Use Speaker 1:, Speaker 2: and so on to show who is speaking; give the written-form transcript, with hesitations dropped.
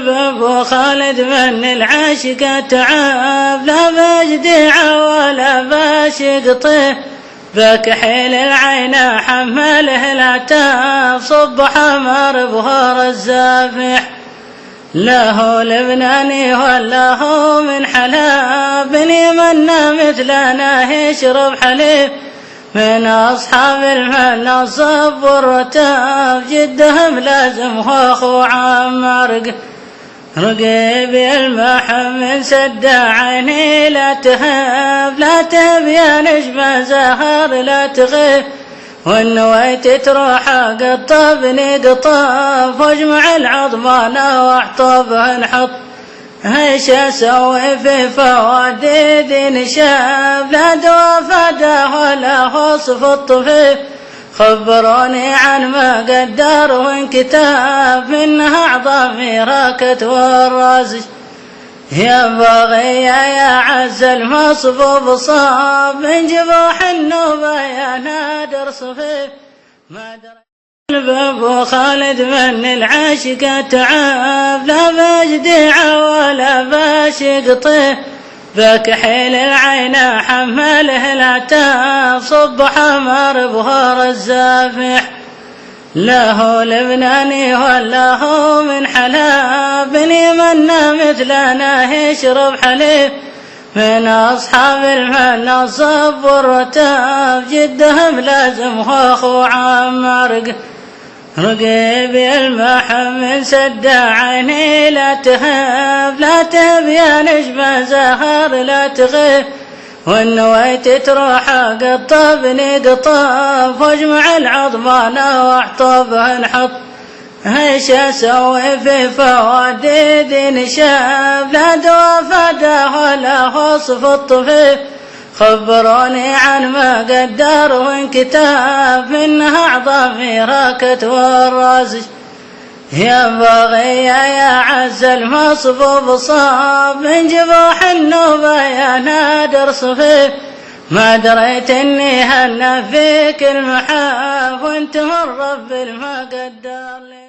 Speaker 1: الباب خالد من العاشق تعب لا بجديع ولا باشقطه بكحيل العين حمله العتاب صب حمر بهور الزافح له لبناني ولا هو من حلاب يمنى مثلنا يشرب حليب من أصحاب المال الصب والرتاب جدهم لازم واخو عمار رقيب المح من سد عيني لا تهب يا نجم زهر لا تغيب والنويت تروح قطبني قطاف واجمع العظمان واحطبها نحط ايش اسوي في فواديد نشاب لا دوا فدا ولا وصف الطفيف خبروني عن ما قدر وانكتاب منها عظامي راكت والرازج يا باغي يا عز المصبوب صاب من جبوح النوبة يا نادر صفيف ما درى الباب خالد من العاشق تعب لا بجديع ولا باشقطه بكحيل العين حمله العتاب صب حمر بهور الزافح له لبناني ولا هو من حلاب يمنى مثلنا يشرب حليب من أصحاب المال الصب والرتاب جدهم لازم واخو عمار رقيب المح من سد عيني لا تهب يا نجم زهر لا تغيب والنويت تروح قطبني قطاف واجمع العظمان واحطبها نحط ايش اسوي في فواديد نشاب لا دوا فدا ولا وصف الطفيف خبروني عن ما قدر وانكتاب منها عظامي راكت والرازج يا باغي يا عز المصبوب صاب من جبوح النوبة يا نادر صفيف ما دريت اني هنا فيك المحاف وانت من رب ما قدر لي